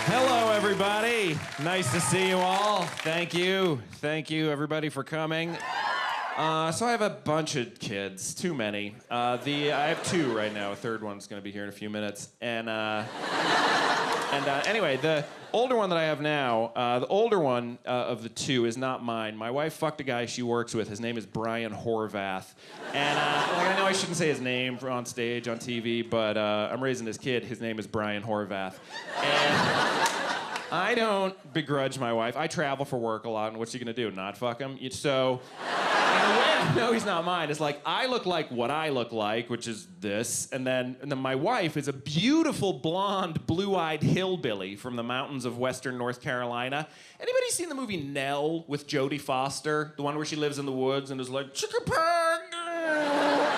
Hello, everybody. Nice to see you all. Thank you. Thank you, everybody, for coming. So I have a bunch of kids, too many. I have two right now. A third one's going to be here in a few minutes. Anyway, the older one that I have now, the older one of the two is not mine. My wife fucked a guy she works with. His name is Brian Horvath. And I know I shouldn't say his name on stage, on TV, but I'm raising this kid. His name is Brian Horvath. And I don't begrudge my wife. I travel for work a lot, and what's she gonna do? Not fuck him? So, and the way I know he's not mine is like, I look like what I look like, which is this, and then my wife is a beautiful, blonde, blue-eyed hillbilly from the mountains of western North Carolina. Anybody seen the movie Nell with Jodie Foster? The one where she lives in the woods and is like, chicka pug.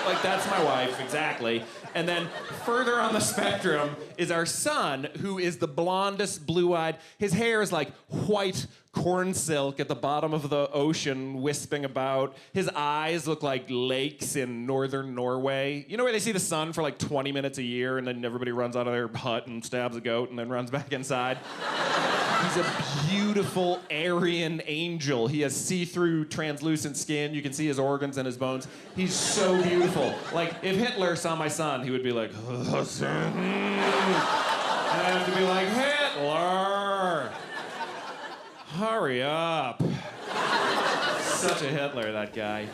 Like, that's my wife, exactly. And then further on the spectrum is our son, who is the blondest, blue-eyed. His hair is like white corn silk at the bottom of the ocean, wisping about. His eyes look like lakes in northern Norway. You know where they see the sun for like 20 minutes a year, and then everybody runs out of their hut and stabs a goat and then runs back inside? He's a beautiful Aryan angel. He has see-through, translucent skin. You can see his organs and his bones. He's so beautiful. Like, if Hitler saw my son, he would be like, and I have to be like, Hitler, hurry up. Such a Hitler, that guy.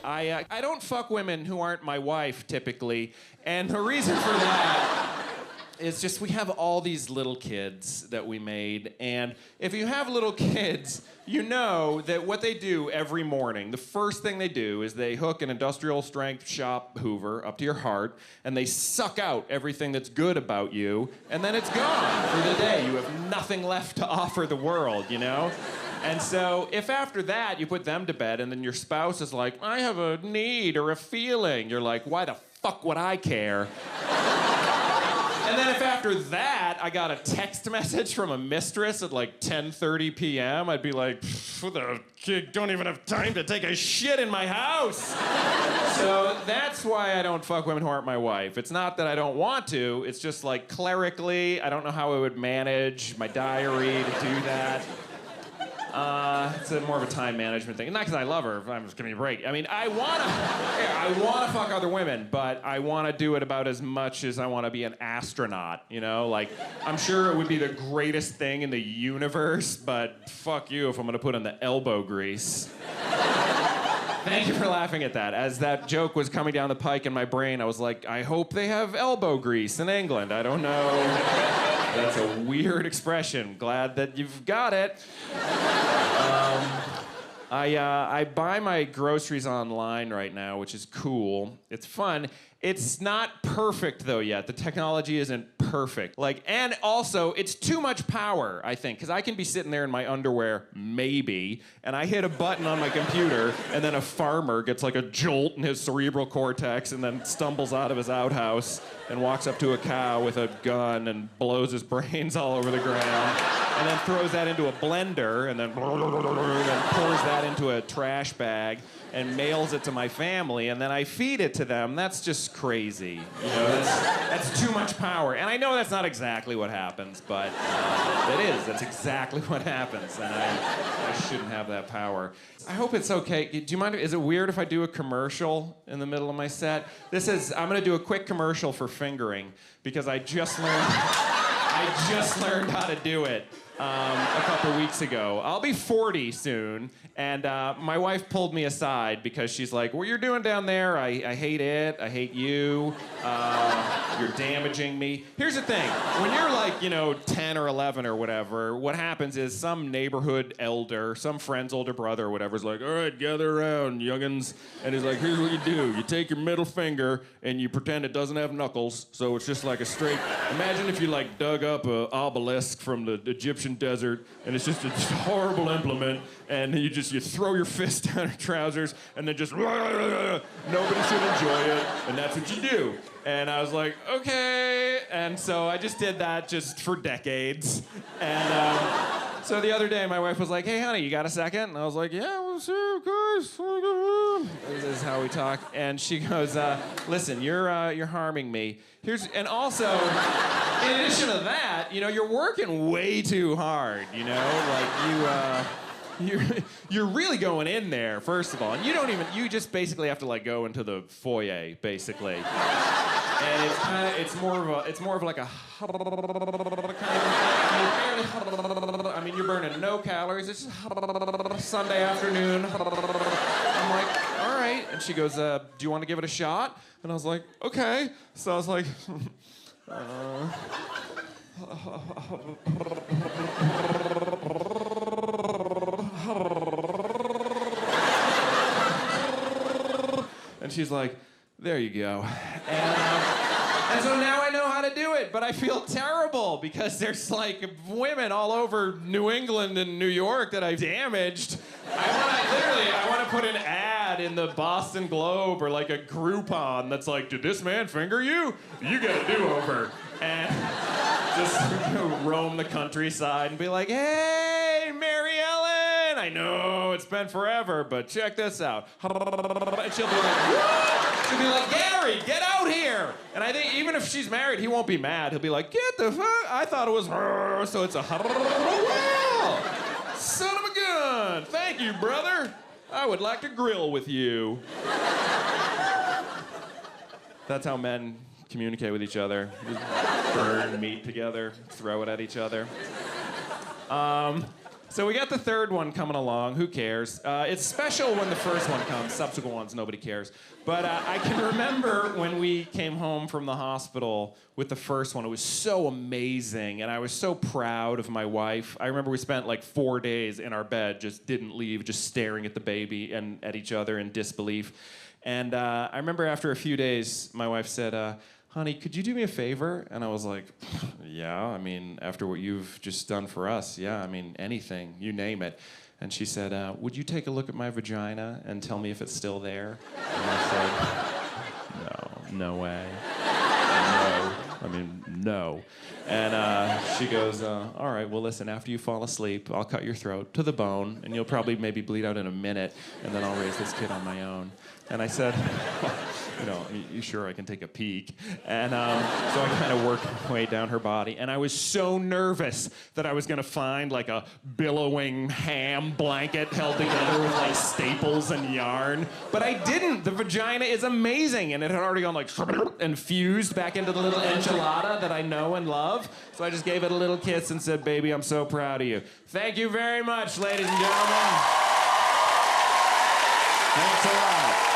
I don't fuck women who aren't my wife, typically. And the reason for that is just we have all these little kids that we made, and if you have little kids, you know that what they do every morning, the first thing they do is they hook an industrial strength shop Hoover up to your heart, and they suck out everything that's good about you, and then it's gone for the day. You have nothing left to offer the world, you know? And so if after that you put them to bed and then your spouse is like, I have a need or a feeling, you're like, why the fuck would I care? And then if after that I got a text message from a mistress at like 10:30 p.m., I'd be like, the kid don't even have time to take a shit in my house. So that's why I don't fuck women who aren't my wife. It's not that I don't want to, it's just like clerically, I don't know how I would manage my diary to do that. It's more of a time management thing. Not because I love her, I'm just giving you a break. I mean, I wanna fuck other women, but I wanna do it about as much as I wanna be an astronaut, you know? Like, I'm sure it would be the greatest thing in the universe, but fuck you if I'm gonna put in the elbow grease. Thank you for laughing at that. As that joke was coming down the pike in my brain, I was like, I hope they have elbow grease in England. I don't know. That's a weird expression. Glad that you've got it. I buy my groceries online right now, which is cool. It's fun. It's not perfect, though, yet. The technology isn't perfect. Like, and also, it's too much power, I think, because I can be sitting there in my underwear, maybe, and I hit a button on my computer, and then a farmer gets like a jolt in his cerebral cortex and then stumbles out of his outhouse and walks up to a cow with a gun and blows his brains all over the ground, and then throws that into a blender, and then pours that into a trash bag and mails it to my family, and then I feed it to them. That's just crazy. You know, that's too much power. And I know that's not exactly what happens, but it is. That's exactly what happens, and I shouldn't have that power. I hope it's okay. Do you mind? Is it weird if I do a commercial in the middle of my set? I'm gonna do a quick commercial for fingering because I just learned how to do it a couple weeks ago. I'll be 40 soon, and my wife pulled me aside because she's like, what you're doing down there, I hate it, I hate you, you're damaging me. Here's the thing, when you're like, 10 or 11 or whatever, what happens is some neighborhood elder, some friend's older brother or whatever is like, all right, gather around, youngins, and he's like, here's what you do. You take your middle finger and you pretend it doesn't have knuckles, so it's just like a straight, imagine if you like dug up an obelisk from the Egyptian desert, and it's just a horrible implement, and you throw your fist down your trousers, and then just nobody should enjoy it, and that's what you do. And I was like, okay, and so I just did that just for decades, and so the other day my wife was like, hey honey, you got a second? And I was like, yeah, well, sure, of course. This is how we talk. And she goes, listen, you're harming me. And also, in addition to that, you're working way too hard, You're really going in there, first of all. And you just basically have to go into the foyer, basically. And it's more of like a kind of, you're burning no calories. It's just Sunday afternoon. I'm like, all right. And she goes, do you want to give it a shot? And I was like, okay. So I was like, and she's like, there you go. And so now I know how to do it, but I feel terrible because there's women all over New England and New York that I've damaged. I want to put an ad in the Boston Globe or a Groupon that's like, did this man finger you? You get a do-over. And just roam the countryside and be like, hey, Mary Ellen, I know it's been forever, but check this out. And she'll be like, what? She'll be like, Gary, get out here. And I think even if she's married, he won't be mad. He'll be like, get the fuck, I thought it was her, so it's a well, son of a gun. Thank you, brother. I would like to grill with you. That's how men communicate with each other. Just burn meat together, throw it at each other. So we got the third one coming along. Who cares? It's special when the first one comes. Subsequent ones, nobody cares. But I can remember when we came home from the hospital with the first one. It was so amazing, and I was so proud of my wife. I remember we spent 4 days in our bed, just didn't leave, just staring at the baby and at each other in disbelief. And I remember after a few days, my wife said, honey, could you do me a favor? And I was like, yeah, after what you've just done for us, yeah, anything, you name it. And she said, would you take a look at my vagina and tell me if it's still there? And I said, no way. No. And she goes, all right, well, listen, after you fall asleep, I'll cut your throat to the bone, and you'll probably maybe bleed out in a minute, and then I'll raise this kid on my own. And I said, you sure I can take a peek? And so I kind of worked my way down her body, and I was so nervous that I was gonna find a billowing ham blanket held together with staples and yarn. But I didn't. The vagina is amazing, and it had already gone and fused back into the little enchilada that I know and love. So I just gave it a little kiss and said, baby, I'm so proud of you. Thank you very much, ladies and gentlemen. Thanks a lot.